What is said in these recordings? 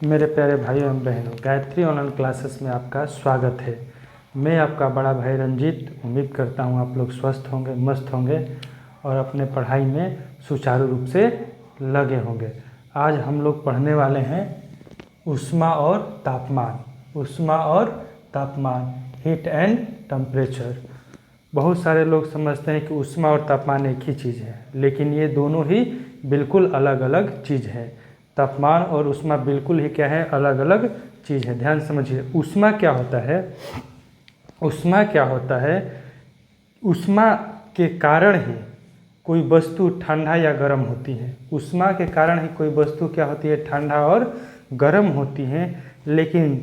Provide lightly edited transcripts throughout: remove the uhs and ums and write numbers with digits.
मेरे प्यारे भाइयों एवं बहनों, गायत्री ऑनलाइन क्लासेस में आपका स्वागत है। मैं आपका बड़ा भाई रंजीत उम्मीद करता हूँ आप लोग स्वस्थ होंगे, मस्त होंगे और अपने पढ़ाई में सुचारू रूप से लगे होंगे। आज हम लोग पढ़ने वाले हैं ऊष्मा और तापमान। ऊष्मा और तापमान, हीट एंड टेम्परेचर। बहुत सारे लोग समझते हैं कि ऊष्मा और तापमान एक ही चीज़ है, लेकिन ये दोनों ही बिल्कुल अलग अलग चीज़ है। तापमान और ऊष्मा बिल्कुल ही क्या है, अलग अलग चीज़ है। ध्यान समझिए, ऊष्मा क्या होता है। ऊष्मा क्या होता है, ऊष्मा के कारण ही कोई वस्तु ठंडा या गर्म होती है। ऊष्मा के कारण ही कोई वस्तु क्या होती है, ठंडा और गर्म होती है। लेकिन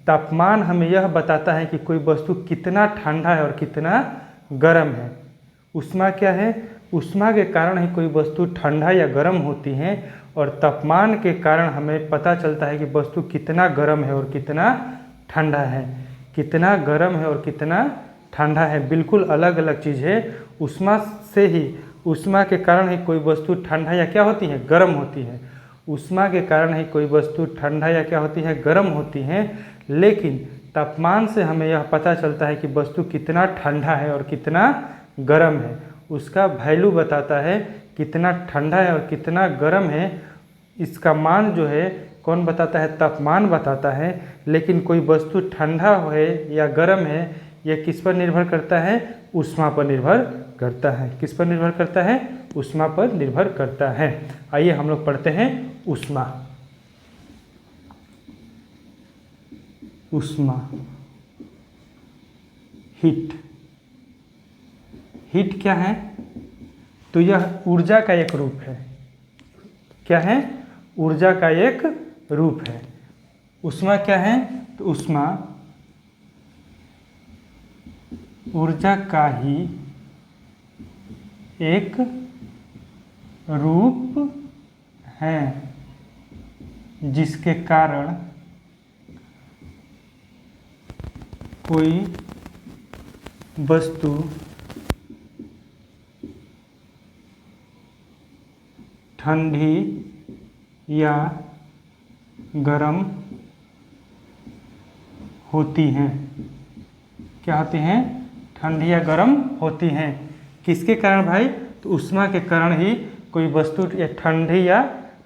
तापमान हमें यह बताता है कि कोई वस्तु कितना ठंडा है और कितना गर्म है। ऊष्मा क्या है, ऊष्मा के कारण ही कोई वस्तु ठंडा या गर्म होती है और तापमान के कारण हमें पता चलता है कि वस्तु कितना गर्म है और कितना ठंडा है। कितना गर्म है और कितना ठंडा है बिल्कुल अलग अलग चीज़ है। ऊष्मा से ही, ऊष्मा के कारण ही कोई वस्तु ठंडा या क्या होती है, गर्म होती है। ऊष्मा के कारण ही कोई वस्तु ठंडा या क्या होती है, गर्म होती है। लेकिन तापमान से हमें यह पता चलता है कि वस्तु कितना ठंडा है और कितना गर्म है। उसका वैल्यू बताता है कितना ठंडा है और कितना गर्म है। इसका मान जो है कौन बताता है, तापमान बताता है। लेकिन कोई वस्तु ठंडा है या गर्म है, यह किस पर निर्भर करता है, ऊष्मा पर निर्भर करता है। किस पर निर्भर करता है, ऊष्मा पर निर्भर करता है। आइए हम लोग पढ़ते हैं ऊष्मा। ऊष्मा, हीट। हीट क्या है, तो यह ऊर्जा का एक रूप है। क्या है, ऊर्जा का एक रूप है। ऊष्मा क्या है, तो ऊष्मा ऊर्जा का ही एक रूप है, जिसके कारण कोई वस्तु ठंडी या गर्म होती हैं। क्या होती हैं, ठंडी या गर्म होती हैं। किसके कारण भाई, तो ऊष्मा के कारण ही कोई वस्तु ठंडी या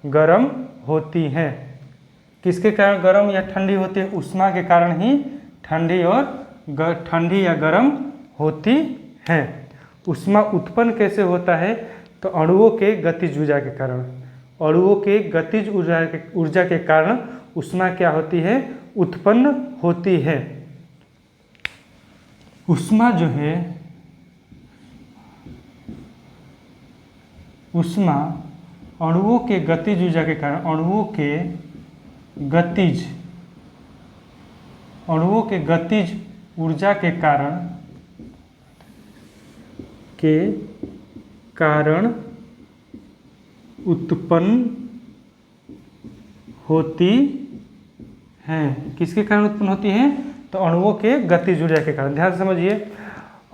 गर्म होती है। किसके कारण गर्म या ठंडी होती है, ऊष्मा के कारण ही ठंडी या गर्म होती है। ऊष्मा उत्पन्न कैसे होता है, तो अणुओं के गतिज ऊर्जा के कारण। अणुओं के गतिज ऊर्जा के कारण ऊष्मा क्या होती है, उत्पन्न होती है। ऊष्मा जो है, ऊष्मा अणुओं के गतिज ऊर्जा के कारण, अणुओं के गतिज ऊर्जा के कारण उत्पन्न होती हैं। किसके कारण उत्पन्न होती हैं, तो अणुओं के गतिज ऊर्जा के कारण। ध्यान समझिए,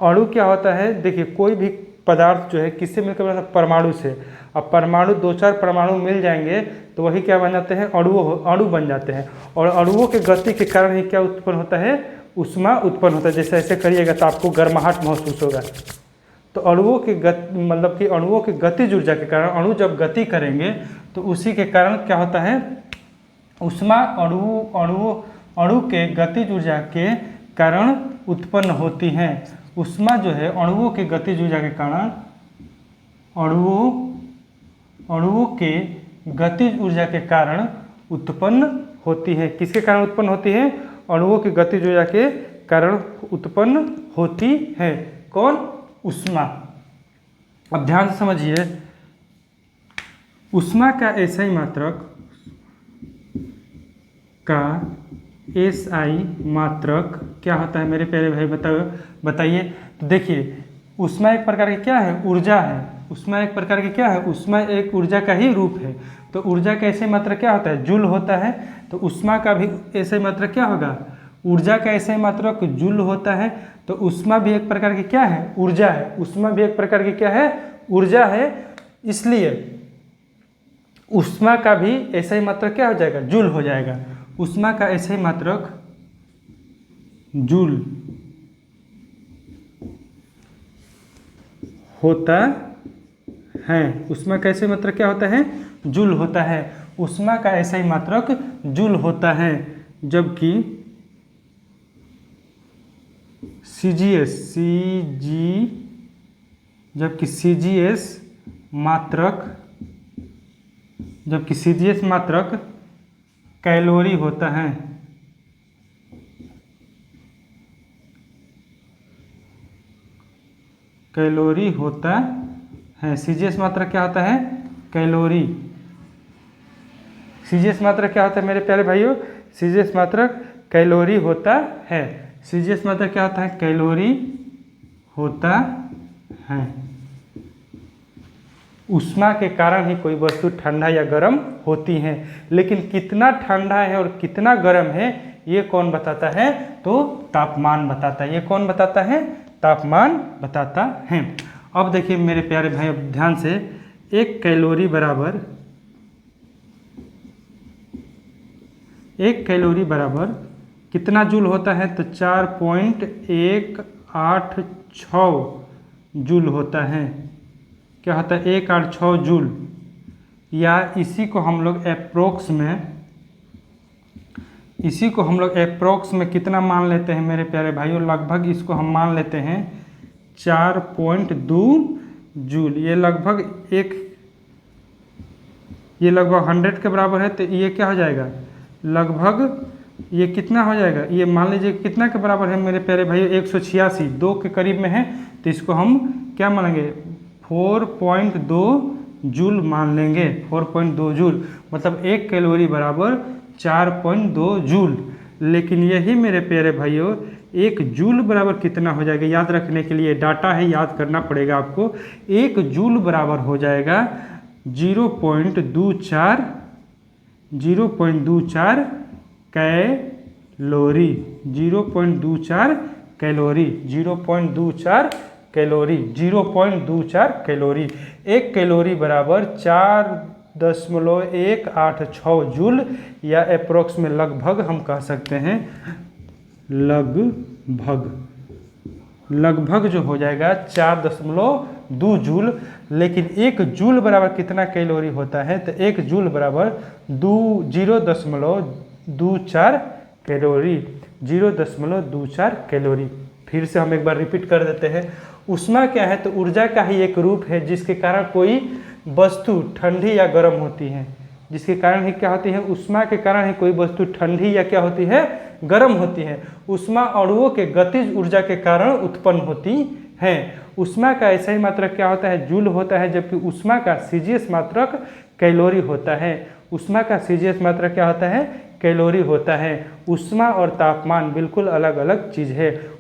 अणु क्या होता है, देखिए कोई भी पदार्थ जो है किससे मिलकर बना, परमाणु से। अब परमाणु, दो चार परमाणु मिल जाएंगे तो वही क्या बन जाते हैं, अणु बन जाते हैं। और अणुओं के गति के कारण ही क्या उत्पन्न होता है, ऊष्मा उत्पन्न होता है। जैसे ऐसे करिएगा तो आपको गर्माहट महसूस होगा। तो अणुओं के मतलब कि अणुओं के गतिज ऊर्जा के कारण, अणु जब गति करेंगे तो उसी के कारण क्या होता है, ऊष्मा अणु के गतिज ऊर्जा के कारण उत्पन्न होती हैं। ऊष्मा जो है अणुओं के गतिज ऊर्जा के कारण, अणुओं के गतिज ऊर्जा के कारण उत्पन्न होती है। किसके कारण उत्पन्न होती है, अणुओं की गतिज ऊर्जा के कारण उत्पन्न होती है। कौन, ऊष्मा। अब ध्यान से समझिए, ऊष्मा का SI मात्रक मात्रक क्या होता है मेरे प्यारे भाई, बताइए। तो देखिए, ऊष्मा एक प्रकार की क्या है, ऊर्जा है। ऊष्मा एक प्रकार की क्या है, ऊष्मा एक ऊर्जा का ही रूप है। तो ऊर्जा का SI मात्रक क्या होता है, जूल होता है। तो ऊष्मा का भी SI मात्रक क्या होगा, ऊर्जा का SI मात्रक जूल होता है। तो ऊष्मा भी एक प्रकार की क्या है, ऊर्जा है। ऊष्मा भी एक प्रकार की क्या है, ऊर्जा है। इसलिए ऊष्मा का भी ऐसा ही मात्रक क्या हो जाएगा, जूल हो जाएगा। ऊष्मा का ऐसा ही मात्रक जूल होता है। ऊष्मा का ऐसे मात्रक क्या होता है, जूल होता है। ऊष्मा का ऐसा ही मात्रक जूल होता है, जबकि सीजीएस मात्रक कैलोरी होता है। कैलोरी होता है। सीजीएस मात्रक क्या होता है, कैलोरी। सीजीएस मात्रक क्या होता है मेरे प्यारे भाइयों, सीजीएस मात्रक कैलोरी होता है। सीजीएस मात्रक क्या होता है, कैलोरी होता है। ऊष्मा के कारण ही कोई वस्तु ठंडा या गर्म होती है, लेकिन कितना ठंडा है और कितना गर्म है ये कौन बताता है, तो तापमान बताता है। ये कौन बताता है, तापमान बताता है। अब देखिए मेरे प्यारे भाई, अब ध्यान से, एक कैलोरी बराबर कितना जूल होता है, तो 4.186 जूल होता है। क्या होता है, 186 जूल। या इसी को हम लोग एप्रोक्स में कितना मान लेते हैं मेरे प्यारे भाइयों, लगभग इसको हम मान लेते हैं 4.2 जूल। ये लगभग 100 के बराबर है, तो ये क्या हो जाएगा, लगभग ये कितना हो जाएगा, ये मान लीजिए कितना के बराबर है मेरे प्यारे भाइयों, 186, 2 के करीब में है, तो इसको हम क्या मानेंगे, 4.2 जूल मान लेंगे। 4.2 जूल मतलब 1 कैलोरी बराबर 4.2 जूल। लेकिन यही मेरे प्यारे भाइयों 1 जूल बराबर कितना हो जाएगा, याद रखने के लिए डाटा है, याद करना पड़ेगा आपको। 1 जूल बराबर हो जाएगा 0.24 कैलोरी। 0.24 कैलोरी। 1 कैलोरी बराबर 4.186 जूल, या अप्रोक्स में लगभग हम कह सकते हैं, लगभग जो हो जाएगा 4.2 जूल। लेकिन 1 जूल बराबर कितना कैलोरी होता है, तो 1 जूल बराबर 0.24 कैलोरी। 0.24 कैलोरी। फिर से हम एक बार रिपीट कर देते हैं। ऊष्मा क्या है, तो ऊर्जा का ही एक रूप है जिसके कारण कोई वस्तु ठंडी या गर्म होती है। जिसके कारण ही क्या होती है, ऊष्मा के कारण ही कोई वस्तु ठंडी या क्या होती है, गर्म होती है। ऊष्मा अणुओं के गतिज ऊर्जा के कारण उत्पन्न होती है। ऊष्मा का ऐसा ही मात्रक क्या होता है, जूल होता है, जबकि ऊष्मा का सीजीएस मात्रक कैलोरी होता है। ऊष्मा का सीजीएस मात्रक क्या होता है, कैलोरी होता है। ऊष्मा और तापमान बिल्कुल अलग अलग चीज़ है।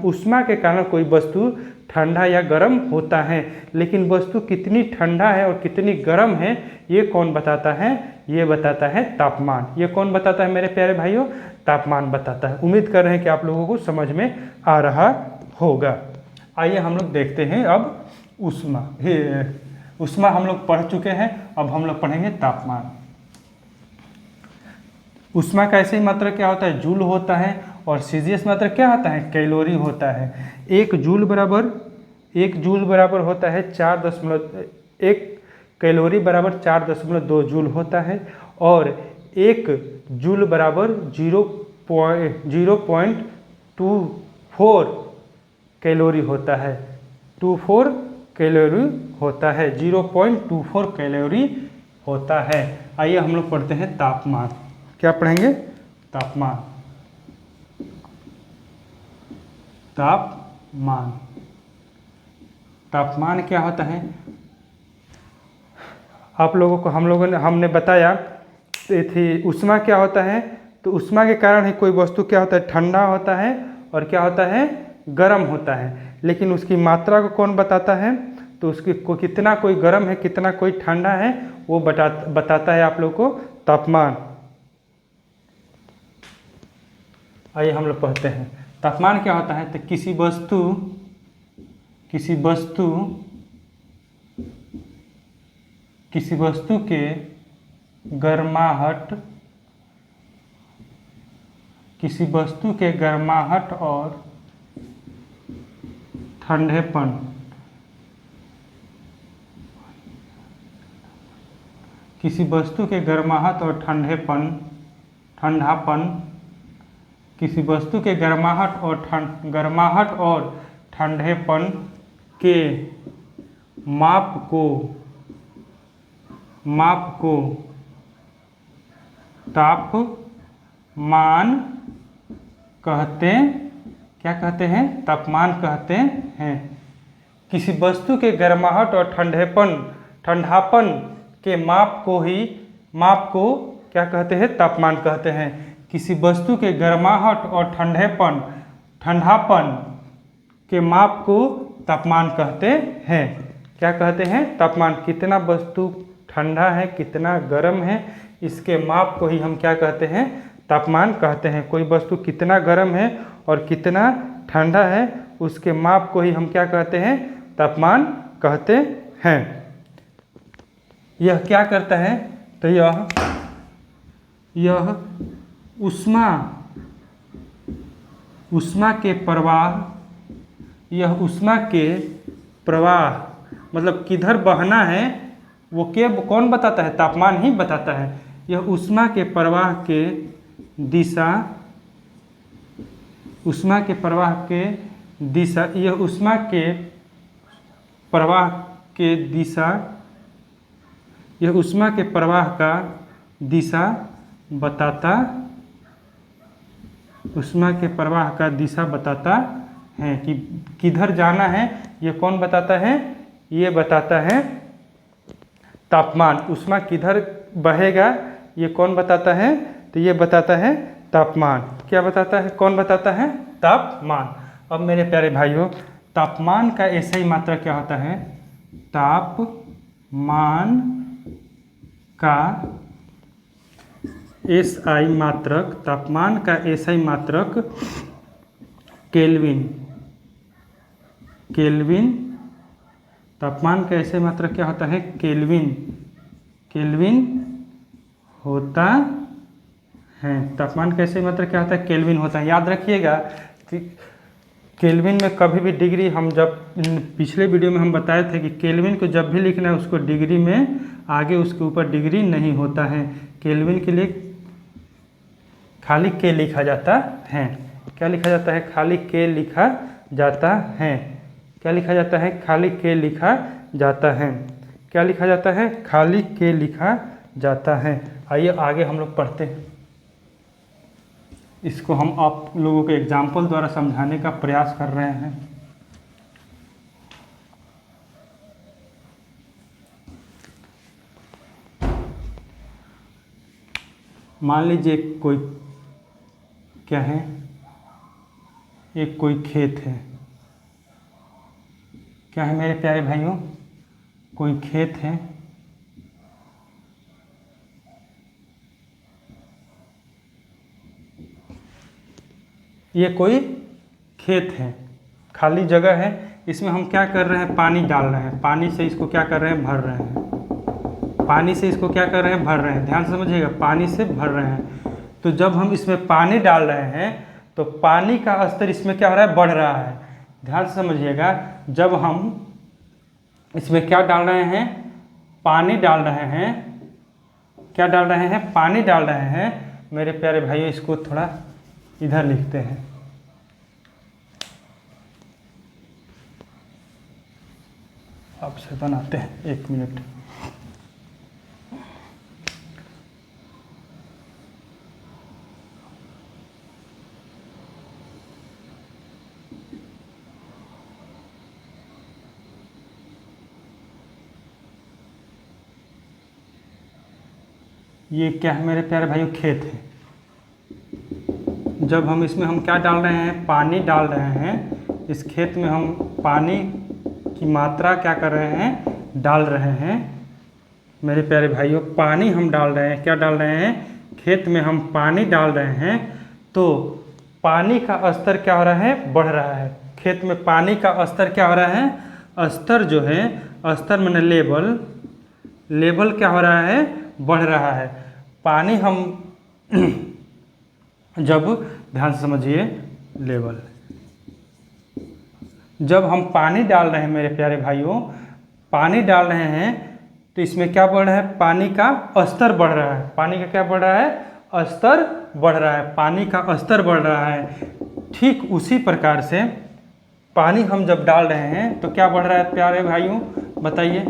ऊष्मा के कारण कोई वस्तु ठंडा या गर्म होता है, लेकिन वस्तु कितनी ठंडा है और कितनी गर्म है ये कौन बताता है, ये बताता है तापमान। ये कौन बताता है मेरे प्यारे भाइयों, तापमान बताता है। उम्मीद कर रहे हैं कि आप लोगों को समझ में आ रहा होगा। आइए हम लोग देखते हैं अब ऊष्मा। ऊष्मा हम लोग पढ़ चुके हैं, अब हम लोग पढ़ेंगे तापमान। ऊष्मा का ऐसे ही मात्रक क्या होता है, जूल होता है, और सीजीएस मात्रक क्या होता है, कैलोरी होता है। 1 जूल बराबर होता है 1 कैलोरी बराबर 4.2 जूल होता है, और 1 जूल बराबर 0.24 कैलोरी होता है। 24 कैलोरी होता है, 0.24 कैलोरी होता है। आइए हम लोग पढ़ते हैं तापमान। क्या पढ़ेंगे, तापमान। तापमान क्या होता है, आप लोगों को हमने बताया थी। ऊष्मा क्या होता है, तो ऊष्मा के कारण ही कोई वस्तु क्या होता है, ठंडा होता है, और क्या होता है, गर्म होता है। लेकिन उसकी मात्रा को कौन बताता है, तो उसकी कितना कोई गर्म है, कितना कोई ठंडा है, वो बताता है आप लोग को तापमान। आइए हम लोग पढ़ते हैं तापमान क्या होता है। तो किसी वस्तु किसी वस्तु के गर्माहट, किसी वस्तु के गर्माहट और ठंडेपन, किसी वस्तु के गर्माहट और ठंडापन, किसी वस्तु के गर्माहट और ठंडेपन के माप को तापमान कहते, क्या कहते हैं? तापमान कहते हैं। किसी वस्तु के गर्माहट और ठंडापन के माप को क्या कहते हैं? तापमान कहते हैं। किसी वस्तु के गर्माहट और ठंडापन के माप को तापमान कहते हैं। क्या कहते हैं? तापमान। कितना वस्तु ठंडा है, कितना गर्म है, इसके माप को ही हम क्या कहते हैं? तापमान कहते हैं। कोई वस्तु कितना गर्म है और कितना ठंडा है, उसके माप को ही हम क्या कहते हैं? तापमान कहते हैं। यह क्या करता है? तो यह ऊष्मा के प्रवाह, यह ऊष्मा के प्रवाह मतलब किधर बहना है वो कौन बताता है? तापमान ही बताता है। यह ऊष्मा के प्रवाह के दिशा, ऊष्मा के प्रवाह के दिशा, यह ऊष्मा के प्रवाह के दिशा, यह ऊष्मा के प्रवाह का दिशा बताता, ऊष्मा के प्रवाह का दिशा बताता है कि किधर जाना है। ये कौन बताता है? ये बताता है तापमान। ऊष्मा किधर बहेगा ये कौन बताता है? तो ये बताता है तापमान। क्या बताता है? कौन बताता है? तापमान। अब मेरे प्यारे भाइयों, तापमान का ऐसा ही मात्रा क्या होता है? तापमान का एसआई मात्रक, तापमान का एसआई मात्रक केल्विन। केल्विन, तापमान का एसआई मात्रक क्या होता है? केल्विन। केल्विन होता है। तापमान का एसआई मात्रक क्या होता है? केल्विन होता है। याद रखिएगा कि केल्विन में कभी भी डिग्री, हम जब पिछले वीडियो में हम बताए थे कि केल्विन को जब भी लिखना है उसको डिग्री में आगे उसके ऊपर डिग्री नहीं होता है। केल्विन के लिए खाली के लिखा जाता है। क्या लिखा जाता है? खाली के लिखा जाता है। क्या लिखा जाता है? खाली के लिखा जाता है। क्या लिखा जाता है? खाली के लिखा जाता है। आइए आगे हम लोग पढ़ते हैं। इसको हम आप लोगों के एग्जाम्पल द्वारा समझाने का प्रयास कर रहे हैं। मान लीजिए कोई क्या है? एक कोई खेत है। क्या है मेरे प्यारे भाइयों? कोई खेत है। ये कोई खेत है, खाली जगह है। इसमें हम क्या कर रहे हैं? पानी डाल रहे हैं। पानी से इसको क्या कर रहे हैं? भर रहे हैं। पानी से इसको क्या कर रहे हैं? भर रहे हैं। ध्यान से समझिएगा, पानी से भर रहे हैं। तो जब हम इसमें पानी डाल रहे हैं तो पानी का स्तर इसमें क्या हो रहा है? बढ़ रहा है। ध्यान से समझिएगा, जब हम इसमें क्या डाल रहे हैं? पानी डाल रहे हैं। क्या डाल रहे हैं? पानी डाल रहे हैं। मेरे प्यारे भाइयों, इसको थोड़ा इधर लिखते हैं। आपसे बनाते हैं, 1 मिनट। ये क्या है मेरे प्यारे भाइयों? खेत है। जब हम इसमें हम क्या डाल रहे हैं? पानी डाल रहे हैं। इस खेत में हम पानी की मात्रा क्या कर रहे हैं? डाल रहे हैं। मेरे प्यारे भाइयों, पानी हम डाल रहे हैं। क्या डाल रहे हैं? खेत में हम पानी डाल रहे हैं। तो पानी का स्तर क्या हो रहा है? बढ़ रहा है। खेत में पानी का स्तर क्या हो रहा है? स्तर जो है, स्तर माने लेवल, लेवल क्या हो रहा है, बढ़ रहा है। पानी हम जब, ध्यान से समझिए, लेवल, जब हम पानी डाल रहे हैं मेरे प्यारे भाइयों, पानी डाल रहे हैं तो इसमें क्या बढ़ रहा है, पानी का स्तर बढ़ रहा है। पानी का क्या बढ़ रहा है, स्तर बढ़ रहा है, पानी का स्तर बढ़ रहा है। ठीक उसी प्रकार से पानी हम जब डाल रहे हैं तो क्या बढ़ रहा है प्यारे भाइयों, बताइए,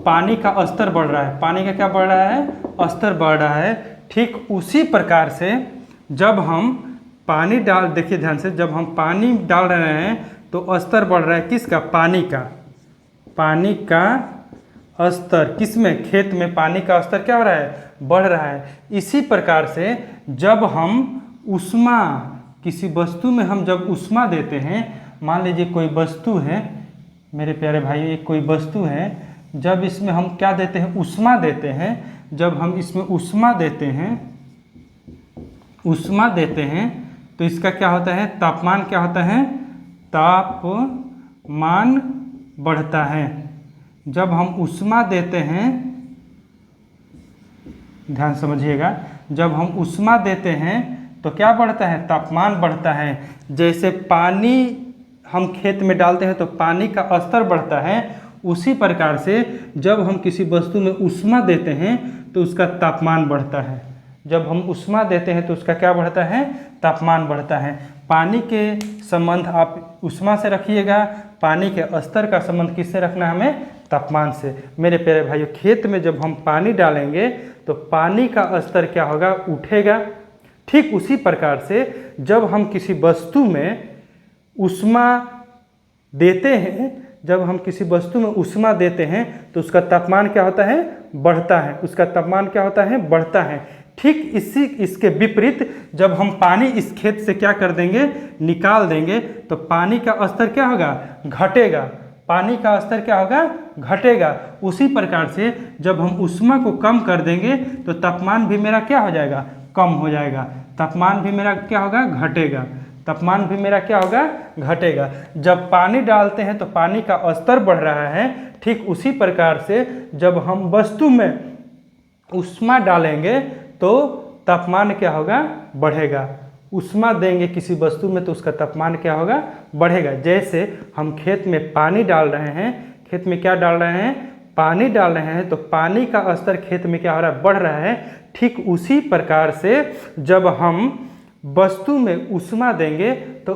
पानी का स्तर बढ़ रहा है। पानी का क्या बढ़ रहा है, स्तर बढ़ रहा है। ठीक उसी प्रकार से जब हम पानी डाल, देखिए ध्यान से, जब हम पानी डाल रहे हैं तो स्तर बढ़ रहा है किसका, पानी का। पानी का स्तर किसमें, खेत में पानी का स्तर क्या हो रहा है, बढ़ रहा है। इसी प्रकार से जब हम ऊष्मा, किसी वस्तु में हम जब ऊष्मा देते हैं, मान लीजिए कोई वस्तु है मेरे प्यारे भाई, एक कोई वस्तु है, जब इसमें हम क्या देते हैं, ऊष्मा देते हैं, जब हम इसमें ऊष्मा देते हैं, ऊष्मा देते हैं तो इसका क्या होता है, तापमान क्या होता है, तापमान बढ़ता है। जब हम ऊष्मा देते हैं, ध्यान समझिएगा, जब हम ऊष्मा देते हैं तो क्या बढ़ता है, तापमान बढ़ता है। जैसे पानी हम खेत में डालते हैं तो पानी का स्तर बढ़ता है, उसी प्रकार से जब हम किसी वस्तु में ऊष्मा देते हैं तो उसका तापमान बढ़ता है। जब हम ऊष्मा देते हैं तो उसका क्या बढ़ता है, तापमान बढ़ता है। पानी के संबंध आप ऊष्मा से रखिएगा, पानी के स्तर का संबंध किससे रखना है, हमें तापमान से। मेरे प्यारे भाइयों, खेत में जब हम पानी डालेंगे तो पानी का स्तर क्या होगा, उठेगा। ठीक उसी प्रकार से जब हम किसी वस्तु में ऊष्मा देते हैं, जब हम किसी वस्तु में ऊष्मा देते हैं तो उसका तापमान क्या होता है, बढ़ता है। उसका तापमान क्या होता है, बढ़ता है। ठीक इसके विपरीत जब हम पानी इस खेत से क्या कर देंगे, निकाल देंगे, तो पानी का स्तर क्या होगा, घटेगा। पानी का स्तर क्या होगा, घटेगा। उसी प्रकार से जब हम ऊष्मा को कम कर देंगे तो तापमान भी मेरा क्या हो जाएगा, कम हो जाएगा। तापमान भी मेरा क्या होगा, घटेगा। तापमान भी मेरा क्या होगा, घटेगा। जब पानी डालते हैं तो पानी का स्तर बढ़ रहा है। ठीक उसी प्रकार से जब हम वस्तु में ऊष्मा डालेंगे तो तापमान क्या होगा, बढ़ेगा। ऊष्मा देंगे किसी वस्तु में तो उसका तापमान क्या होगा, बढ़ेगा। जैसे हम खेत में पानी डाल रहे हैं, खेत में क्या डाल रहे हैं, पानी डाल रहे हैं, तो पानी का स्तर खेत में क्या हो रहा है, बढ़ रहा है। ठीक उसी प्रकार से जब हम वस्तु में ऊष्मा देंगे तो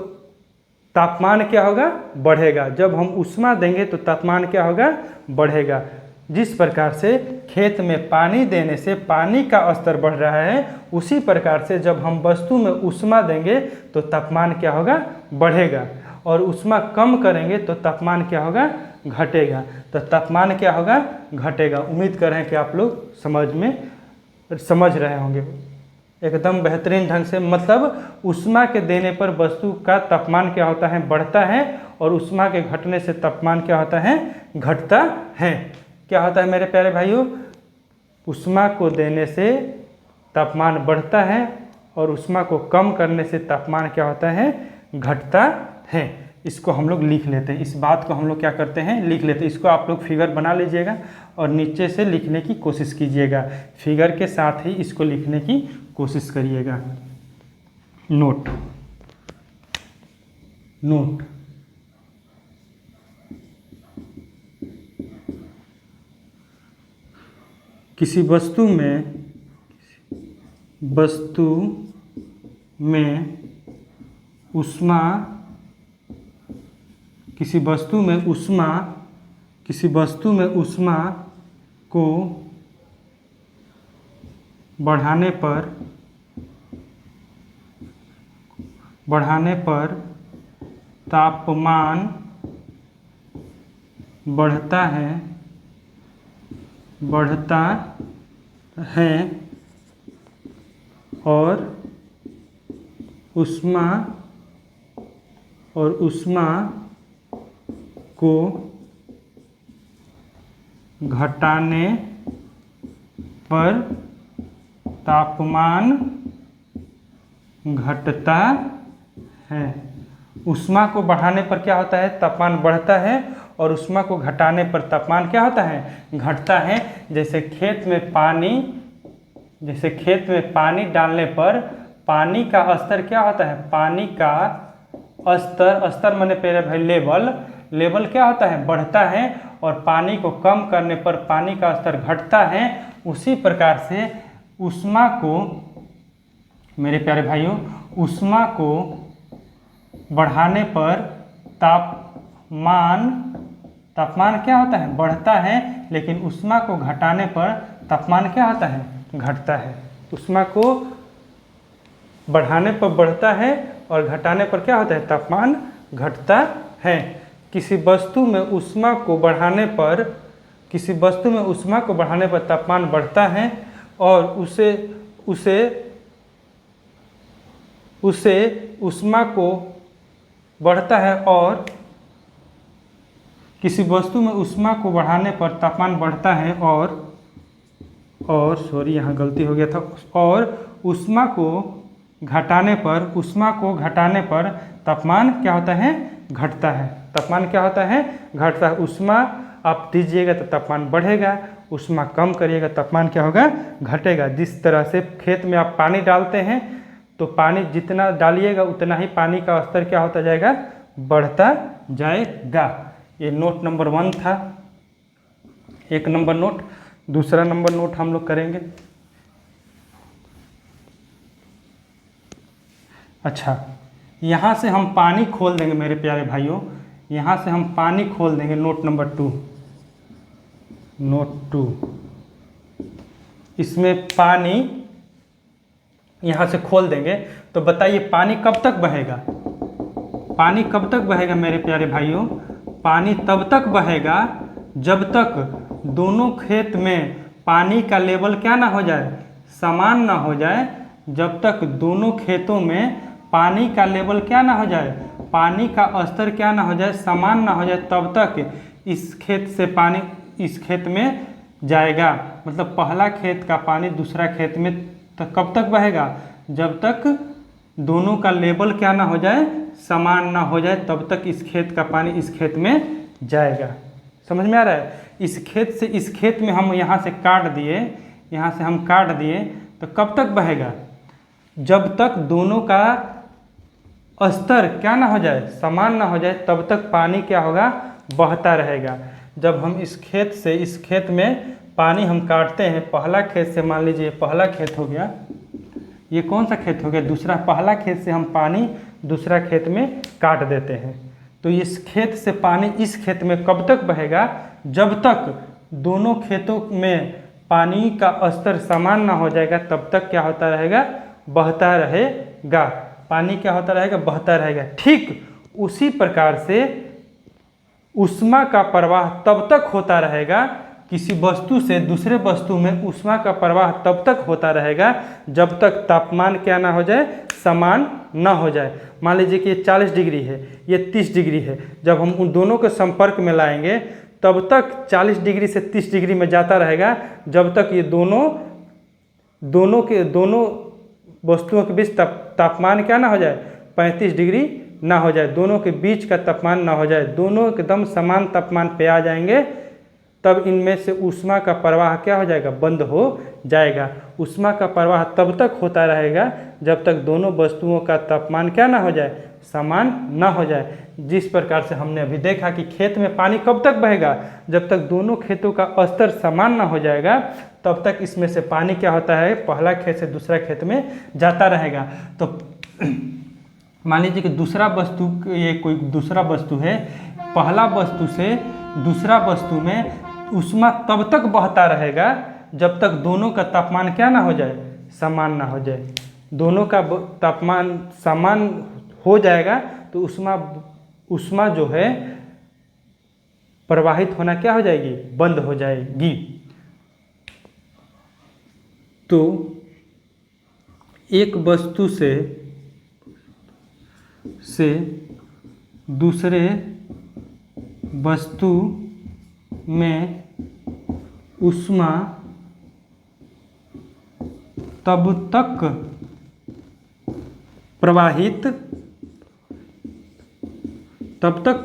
तापमान क्या होगा, बढ़ेगा। जब हम ऊष्मा देंगे तो तापमान क्या होगा, बढ़ेगा। जिस प्रकार से खेत में पानी देने से पानी का स्तर बढ़ रहा है, उसी प्रकार से जब हम वस्तु में ऊष्मा देंगे तो तापमान क्या होगा, बढ़ेगा। और ऊष्मा कम करेंगे तो तापमान क्या होगा, घटेगा। तो तापमान क्या होगा, घटेगा। उम्मीद कर रहे हैं कि आप लोग समझ रहे होंगे एकदम बेहतरीन ढंग से। मतलब ऊष्मा के देने पर वस्तु का तापमान क्या होता है, बढ़ता है, और ऊष्मा के घटने से तापमान क्या होता है, घटता है। क्या होता है मेरे प्यारे भाइयों, ऊष्मा को देने से तापमान बढ़ता है और ऊष्मा को कम करने से तापमान क्या होता है, घटता है। इसको हम लोग लिख लेते हैं, इस बात को हम लोग क्या करते हैं, लिख लेते हैं। इसको आप लोग फिगर बना लीजिएगा और नीचे से लिखने की कोशिश कीजिएगा। फिगर के साथ ही इसको लिखने की कोशिश करिएगा। नोट नोट किसी वस्तु में ऊष्मा, किसी वस्तु में ऊष्मा को बढ़ाने पर तापमान बढ़ता है और ऊष्मा को घटाने पर तापमान घटता है। ऊष्मा को बढ़ाने पर क्या होता है, तापमान बढ़ता है, और ऊष्मा को घटाने पर तापमान क्या होता है, घटता है। जैसे खेत में पानी डालने पर पानी का स्तर क्या होता है, पानी का स्तर माने पेरे भाई लेवल क्या होता है, बढ़ता है, और पानी को कम करने पर पानी का स्तर घटता है। उसी प्रकार से ऊष्मा को, मेरे प्यारे भाइयों, ऊष्मा को बढ़ाने पर तापमान क्या होता है, बढ़ता है, लेकिन ऊष्मा को घटाने पर तापमान क्या होता है, घटता है। ऊष्मा को बढ़ाने पर बढ़ता है और घटाने पर क्या होता है, तापमान घटता है। किसी वस्तु में ऊष्मा को बढ़ाने पर तापमान बढ़ता है और उसे ऊष्मा को बढ़ता है, और किसी वस्तु में ऊष्मा को बढ़ाने पर तापमान बढ़ता है, और सॉरी यहाँ गलती हो गया था, और ऊष्मा को घटाने पर तापमान क्या होता है, घटता है। तापमान क्या होता है, घटता है। ऊष्मा आप दीजिएगा तो तापमान बढ़ेगा, ऊष्मा कम करिएगा तापमान क्या होगा, घटेगा। जिस तरह से खेत में आप पानी डालते हैं तो पानी जितना डालिएगा उतना ही पानी का स्तर क्या होता जाएगा, बढ़ता जाएगा। ये नोट नंबर 1 था, 1 नंबर नोट। दूसरा नंबर नोट हम लोग करेंगे। अच्छा, यहाँ से हम पानी खोल देंगे मेरे प्यारे भाइयों, यहाँ से हम पानी खोल देंगे। नोट नंबर 2, नोट 2, इसमें पानी यहाँ से खोल देंगे। तो बताइए पानी कब तक बहेगा, पानी कब तक बहेगा मेरे प्यारे भाइयों? पानी तब तक बहेगा जब तक दोनों खेत में पानी का लेवल क्या ना हो जाए, समान ना हो जाए। जब तक दोनों खेतों में पानी का लेवल क्या ना हो जाए, पानी का स्तर क्या ना हो जाए, समान ना हो जाए, तब तक इस खेत से पानी इस खेत में जाएगा। मतलब पहला खेत का पानी दूसरा खेत में कब तक बहेगा, जब तक दोनों का लेवल क्या ना हो जाए, समान ना हो जाए, तब तक इस खेत का पानी इस खेत में जाएगा। समझ में आ रहा है? इस खेत से इस खेत में हम यहाँ से काट दिए, यहाँ से हम काट दिए, तो कब तक बहेगा? जब तक दोनों का स्तर क्या ना हो जाए, समान ना हो जाए, तब तक पानी क्या होगा, बहता रहेगा। जब हम इस खेत से इस खेत में पानी हम काटते हैं, पहला खेत से मान लीजिए पहला खेत हो गया, ये कौन सा खेत हो गया, दूसरा। पहला खेत से हम पानी दूसरा खेत में काट देते हैं, तो इस खेत से पानी इस खेत में कब तक बहेगा, जब तक दोनों खेतों में पानी का स्तर समान ना हो जाएगा, तब तक क्या होता रहेगा, बहता रहेगा। पानी क्या होता रहेगा, बहता रहेगा। ठीक उसी प्रकार से ऊष्मा का प्रवाह तब तक होता रहेगा, किसी वस्तु से दूसरे वस्तु में ऊष्मा का प्रवाह तब तक होता रहेगा जब तक तापमान क्या ना हो जाए, समान ना हो जाए। मान लीजिए कि ये 40 डिग्री है, ये 30 डिग्री है। जब हम उन दोनों के संपर्क में लाएंगे तब तक 40 डिग्री से 30 डिग्री में जाता रहेगा, जब तक ये दोनों वस्तुओं के बीच तापमान क्या ना हो जाए, 35 डिग्री ना हो जाए, दोनों के बीच का तापमान ना हो जाए, दोनों एकदम समान तापमान पे आ जाएंगे, तब इनमें से ऊष्मा का प्रवाह क्या हो जाएगा, बंद हो जाएगा। ऊष्मा का प्रवाह तब तक होता रहेगा जब तक दोनों वस्तुओं का तापमान क्या ना हो जाए, समान ना हो जाए। जिस प्रकार से हमने अभी देखा कि खेत में पानी कब तक बहेगा, जब तक दोनों खेतों का स्तर समान ना हो जाएगा, तब तक इसमें से पानी क्या होता है, पहला खेत से दूसरा खेत में जाता रहेगा। तो मान लीजिए कि दूसरा वस्तु, ये कोई दूसरा वस्तु है, पहला वस्तु से दूसरा वस्तु में ऊष्मा तब तक बहता रहेगा जब तक दोनों का तापमान क्या ना हो जाए, समान ना हो जाए। दोनों का तापमान समान हो जाएगा तो ऊष्मा जो है प्रवाहित होना क्या हो जाएगी, बंद हो जाएगी। तो एक वस्तु से दूसरे वस्तु में ऊष्मा तब तक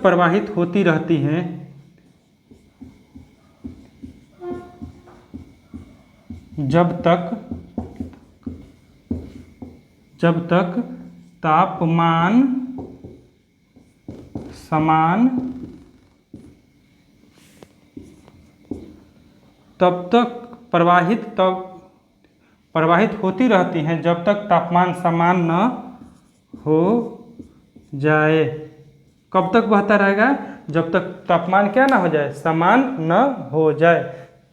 प्रवाहित होती रहती है जब तक तापमान समान तब तक प्रवाहित होती रहती हैं जब तक तापमान समान न हो जाए। कब तक बहता रहेगा? जब तक तापमान क्या ना हो जाए, समान न हो जाए,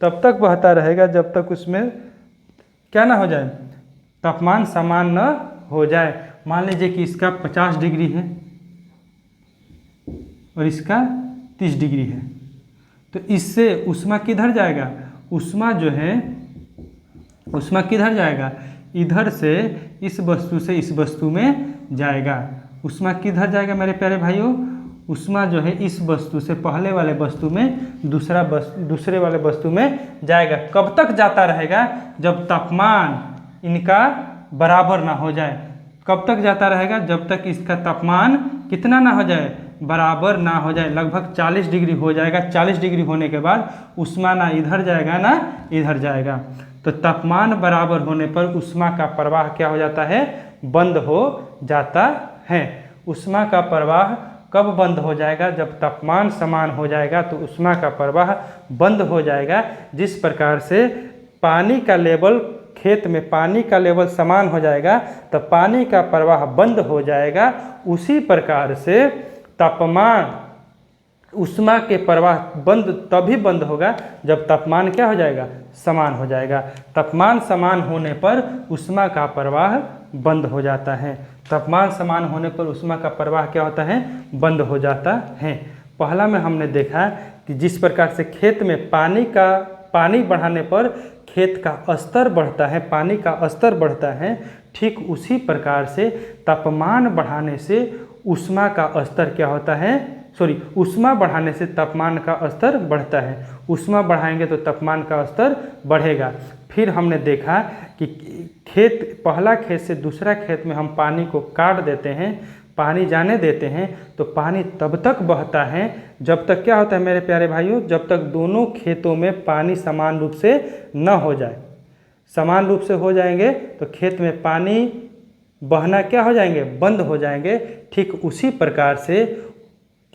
तब तक बहता रहेगा जब तक उसमें क्या ना हो जाए, तापमान समान न हो जाए। मान लीजिए कि इसका 50 डिग्री है और इसका 30 डिग्री है, तो इससे ऊष्मा किधर जाएगा? ऊष्मा जो है, ऊष्मा किधर जाएगा? इधर से इस वस्तु से इस वस्तु में जाएगा। ऊष्मा किधर जाएगा मेरे प्यारे भाइयों? ऊष्मा जो है इस वस्तु से पहले वाले वस्तु में दूसरे वाले वस्तु में जाएगा। कब तक जाता रहेगा? जब तापमान इनका बराबर ना हो जाए। कब तक जाता रहेगा? जब तक इसका तापमान कितना ना हो जाए, बराबर ना हो जाए। लगभग 40 डिग्री हो जाएगा। 40 डिग्री होने के बाद ऊष्मा ना इधर जाएगा ना इधर जाएगा। तो तापमान बराबर होने पर ऊष्मा का प्रवाह क्या हो जाता है? बंद हो जाता है। ऊष्मा का प्रवाह कब बंद हो जाएगा? जब तापमान समान हो जाएगा तो ऊष्मा का प्रवाह बंद हो जाएगा। जिस प्रकार से पानी का लेवल, खेत में पानी का लेवल समान हो जाएगा तो पानी का प्रवाह बंद हो जाएगा, उसी प्रकार से तापमान, ऊष्मा के प्रवाह तभी बंद होगा जब तापमान क्या हो जाएगा? समान हो जाएगा। तापमान समान होने पर ऊष्मा का प्रवाह बंद हो जाता है। तापमान समान होने पर ऊष्मा का प्रवाह क्या होता है? बंद हो जाता है। पहला में हमने देखा कि जिस प्रकार से खेत में पानी बढ़ाने पर खेत का स्तर बढ़ता है, पानी का स्तर बढ़ता है, ठीक उसी प्रकार से तापमान बढ़ाने से ऊष्मा का स्तर क्या होता है? ऊष्मा बढ़ाने से तापमान का स्तर बढ़ता है। ऊष्मा बढ़ाएंगे तो तापमान का स्तर बढ़ेगा। फिर हमने देखा कि पहला खेत से दूसरा खेत में हम पानी को काट देते हैं, पानी जाने देते हैं, तो पानी तब तक बहता है जब तक क्या होता है मेरे प्यारे भाइयों? जब तक दोनों खेतों में पानी समान रूप से न हो जाए। समान रूप से हो जाएंगे तो खेत में पानी बहना क्या हो जाएंगे? बंद हो जाएंगे। ठीक उसी प्रकार से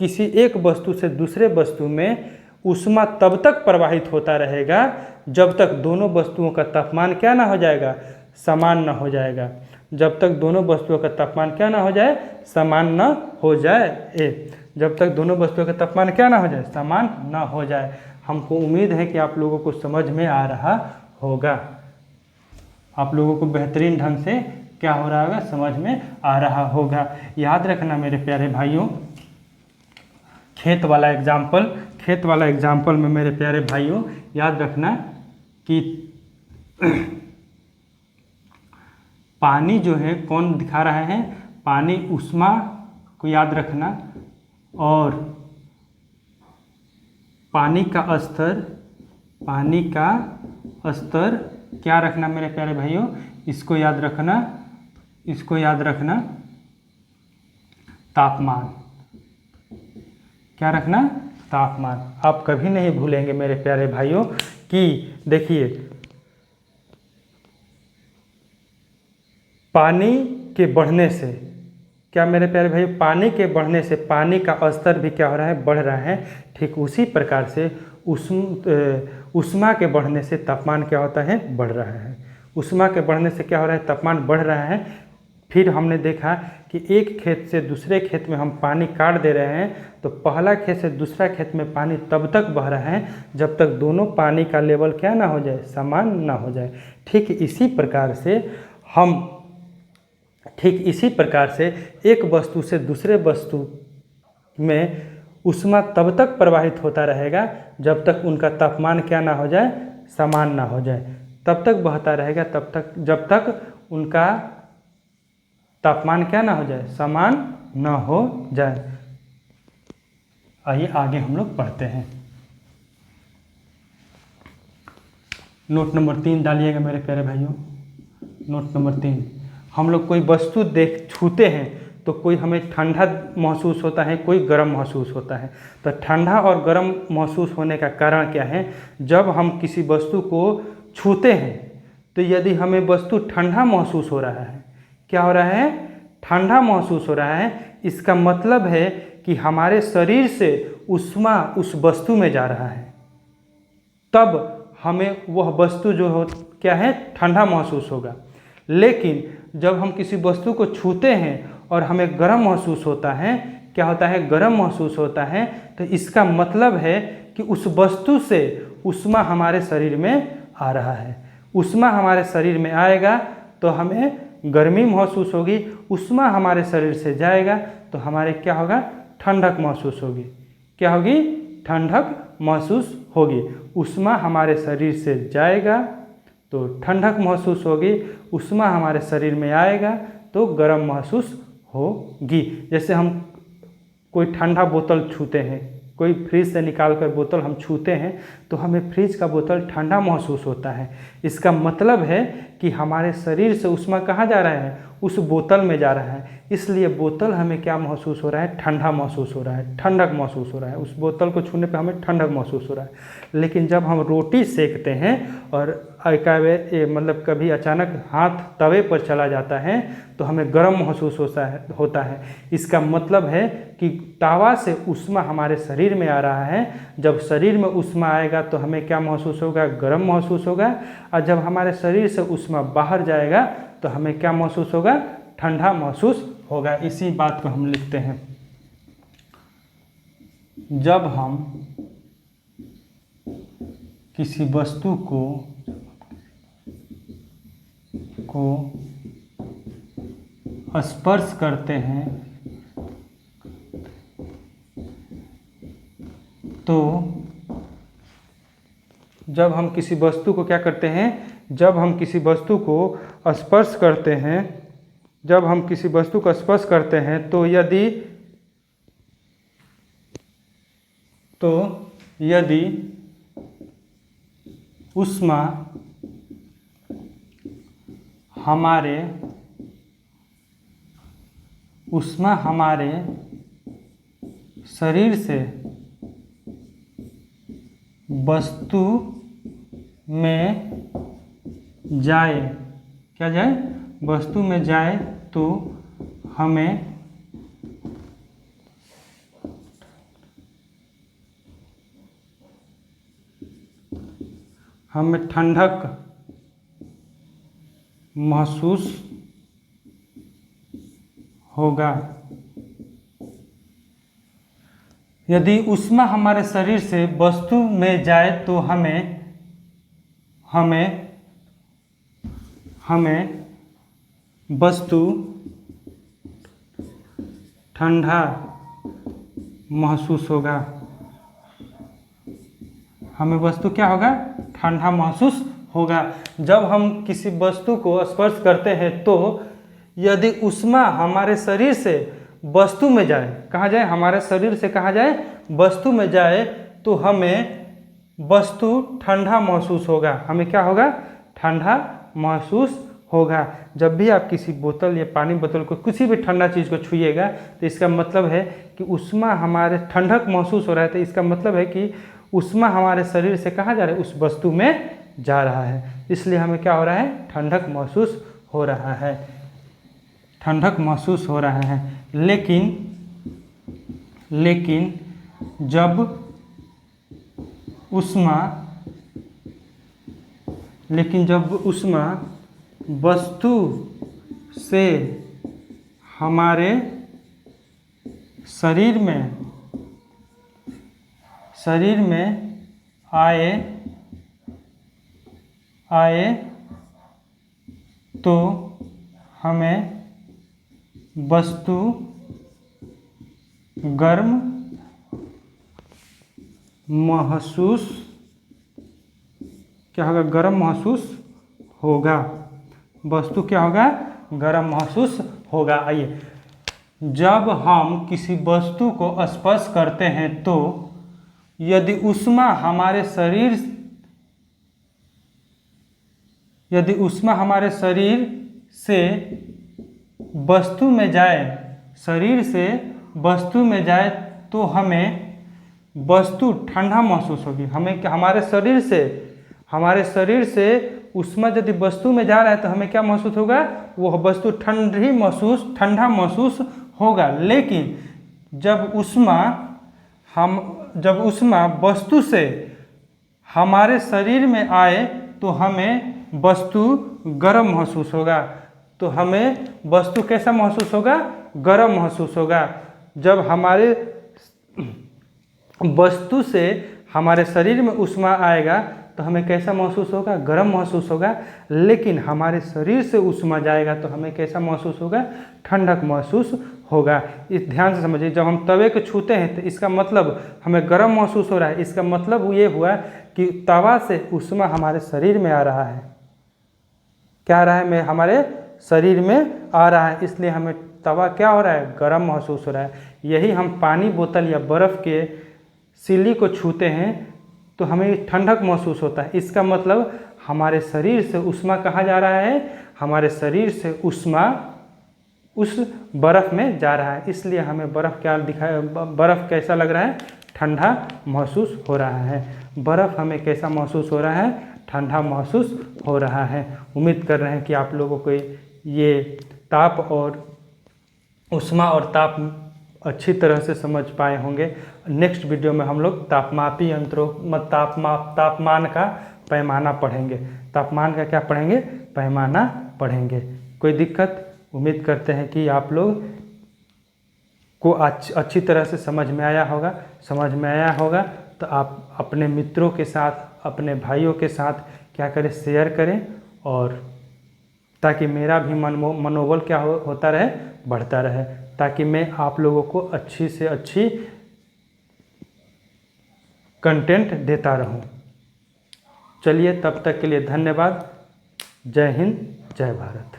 किसी एक वस्तु से दूसरे वस्तु में ऊष्मा तब तक प्रवाहित होता रहेगा जब तक दोनों वस्तुओं का तापमान क्या ना हो जाएगा? समान न हो जाएगा। जब तक दोनों वस्तुओं का तापमान क्या ना हो जाए? समान न हो जाए। जब तक दोनों वस्तुओं का तापमान क्या ना हो जाए? समान न हो जाए। हमको उम्मीद है कि आप लोगों को समझ में आ रहा होगा। आप लोगों को बेहतरीन ढंग से क्या हो रहा होगा? समझ में आ रहा होगा। याद रखना मेरे प्यारे भाइयों, खेत वाला एग्जाम्पल में मेरे प्यारे भाइयों याद रखना कि पानी जो है कौन दिखा रहा है? पानी ऊष्मा को याद रखना, और पानी का स्तर क्या रखना मेरे प्यारे भाइयों? इसको याद रखना तापमान। क्या रखना? तापमान। आप कभी नहीं भूलेंगे मेरे प्यारे भाइयों कि देखिए, पानी के बढ़ने से क्या मेरे प्यारे भाई? पानी के बढ़ने से पानी का स्तर भी क्या हो रहा है? बढ़ रहा है। ठीक उसी प्रकार से ऊष्मा के बढ़ने से तापमान क्या होता है? बढ़ रहा है। ऊष्मा के बढ़ने से क्या हो रहा है? तापमान बढ़ रहा है। फिर हमने देखा कि एक खेत से दूसरे खेत में हम पानी काट दे रहे हैं, तो पहला खेत से दूसरा खेत में पानी तब तक बह रहा है जब तक दोनों पानी का लेवल क्या ना हो जाए? समान ना हो जाए। ठीक इसी प्रकार से एक वस्तु से दूसरे वस्तु में ऊष्मा तब तक प्रवाहित होता रहेगा जब तक उनका तापमान क्या ना हो जाए? समान ना हो जाए। तब तक बहता रहेगा जब तक उनका तापमान क्या ना हो जाए? समान ना हो जाए। आइए आगे हम लोग पढ़ते हैं। नोट नंबर 3 डालिएगा मेरे प्यारे भाइयों। नोट नंबर 3, हम लोग कोई वस्तु छूते हैं तो कोई हमें ठंडा महसूस होता है, कोई गर्म महसूस होता है। तो ठंडा और गर्म महसूस होने का कारण क्या है? जब हम किसी वस्तु को छूते हैं तो यदि हमें वस्तु ठंडा महसूस हो रहा है, क्या हो रहा है, ठंडा महसूस हो रहा है, इसका मतलब है कि हमारे शरीर से ऊष्मा उस वस्तु में जा रहा है, तब हमें वह वस्तु जो हो क्या है, ठंडा महसूस होगा। लेकिन जब हम किसी वस्तु को छूते हैं और हमें गर्म महसूस होता है, क्या होता है, गर्म महसूस होता है, तो इसका मतलब है कि उस वस्तु से ऊष्मा हमारे शरीर में आ रहा है। ऊष्मा हमारे शरीर में आएगा तो हमें गर्मी महसूस होगी, ऊष्मा हमारे शरीर से जाएगा तो हमारे क्या होगा, ठंडक महसूस होगी। क्या होगी, ठंडक महसूस होगी। ऊष्मा हमारे शरीर से जाएगा तो ठंडक महसूस होगी, ऊष्मा हमारे शरीर में आएगा तो गर्म महसूस होगी। जैसे हम कोई ठंडा बोतल छूते हैं, कोई फ्रिज से निकाल कर बोतल हम छूते हैं तो हमें फ्रिज का बोतल ठंडा महसूस होता है। इसका मतलब है कि हमारे शरीर से ऊष्मा कहाँ जा रहा है, उस बोतल में जा रहा है, इसलिए बोतल हमें क्या महसूस हो रहा है, ठंडा महसूस हो रहा है, ठंडक महसूस हो रहा है। उस बोतल को छूने पे हमें ठंडक महसूस हो रहा है। लेकिन जब हम रोटी सेकते हैं और मतलब कभी अचानक हाथ तवे पर चला जाता है तो हमें गर्म महसूस होता है। इसका मतलब है कि तवा से ऊष्मा हमारे शरीर में आ रहा है। जब शरीर में ऊष्मा आएगा तो हमें क्या महसूस होगा, गर्म महसूस होगा, और जब हमारे शरीर से ऊष्मा बाहर जाएगा तो हमें क्या महसूस होगा, ठंडा महसूस होगा। इसी बात को हम लिखते हैं, जब हम किसी वस्तु को स्पर्श करते हैं तो जब हम किसी वस्तु को क्या करते हैं, जब हम किसी वस्तु को स्पर्श करते हैं, जब हम किसी वस्तु को स्पर्श करते हैं तो यदि ऊष्मा हमारे शरीर से वस्तु में जाए, क्या जाए, वस्तु में जाए तो हमें ठंडक महसूस होगा। यदि ऊष्मा हमारे शरीर से वस्तु में जाए तो हमें वस्तु ठंडा महसूस होगा। हमें वस्तु क्या होगा, ठंडा महसूस होगा। जब हम किसी वस्तु को स्पर्श करते हैं तो यदि ऊष्मा हमारे शरीर से वस्तु में जाए, कहाँ जाए, हमारे शरीर से कहाँ जाए, वस्तु में जाए तो हमें वस्तु ठंडा महसूस होगा। हमें क्या होगा, ठंडा महसूस होगा। जब भी आप किसी बोतल या पानी बोतल को, किसी भी ठंडा चीज़ को छुइएगा तो इसका मतलब है कि ऊष्मा हमारे ठंडक महसूस हो रहा है, तो इसका मतलब है कि ऊष्मा हमारे शरीर से कहाँ जा रहा है, उस वस्तु में जा रहा है। इसलिए हमें क्या हो रहा है, ठंडक महसूस हो रहा है, ठंडक महसूस हो रहा है। लेकिन जब ऊष्मा वस्तु से हमारे शरीर में आए तो हमें वस्तु गर्म महसूस, क्या होगा, गर्म महसूस होगा। वस्तु क्या होगा, गर्म महसूस होगा। आइए, जब हम किसी वस्तु को स्पर्श करते हैं तो यदि ऊष्मा हमारे शरीर से वस्तु में जाए, शरीर से वस्तु में जाए तो हमें वस्तु ठंडा महसूस होगी। हमें हमारे शरीर से हमारे शरीर से ऊष्मा यदि वस्तु में जा रहा है तो हमें क्या महसूस होगा, वह वस्तु ठंडा महसूस होगा। लेकिन जब ऊष्मा वस्तु से हमारे शरीर में आए तो हमें वस्तु गर्म महसूस होगा। तो हमें वस्तु कैसा महसूस होगा, गर्म महसूस होगा। जब हमारे वस्तु से हमारे शरीर में ऊष्मा आएगा तो हमें कैसा महसूस होगा, गर्म महसूस होगा। लेकिन हमारे शरीर से ऊष्मा जाएगा तो हमें कैसा महसूस होगा, ठंडक महसूस होगा। इस ध्यान से समझिए, जब हम तवे को छूते हैं तो इसका मतलब हमें गर्म महसूस हो रहा है। इसका मतलब ये हुआ कि तवा से ऊष्मा हमारे शरीर में आ रहा है। क्या आ रहा है, हमारे शरीर में आ रहा है, इसलिए हमें तवा क्या हो रहा है, गर्म महसूस हो रहा है। यही हम पानी बोतल या बर्फ़ के सिल्ली को छूते हैं तो हमें ठंडक महसूस होता है। इसका मतलब हमारे शरीर से ऊष्मा कहाँ जा रहा है, हमारे शरीर से ऊष्मा उस बर्फ़ में जा रहा है। इसलिए हमें बर्फ़ कैसा लग रहा है, ठंडा महसूस हो रहा है। बर्फ़ हमें कैसा महसूस हो रहा है, ठंडा महसूस हो रहा है। उम्मीद कर रहे हैं कि आप लोगों को ये ताप और ऊष्मा और ताप अच्छी तरह से समझ पाए होंगे। नेक्स्ट वीडियो में हम लोग तापमापी यंत्रों तापमान का पैमाना पढ़ेंगे। तापमान का क्या पढ़ेंगे, पैमाना पढ़ेंगे। कोई दिक्कत, उम्मीद करते हैं कि आप लोग को अच्छी तरह से समझ में आया होगा। तो आप अपने मित्रों के साथ, अपने भाइयों के साथ क्या करें, शेयर करें, और ताकि मेरा भी मनोबल क्या होता रहे, बढ़ता रहे, ताकि मैं आप लोगों को अच्छी से अच्छी कंटेंट देता रहूं। चलिए, तब तक के लिए धन्यवाद। जय हिंद, जय भारत।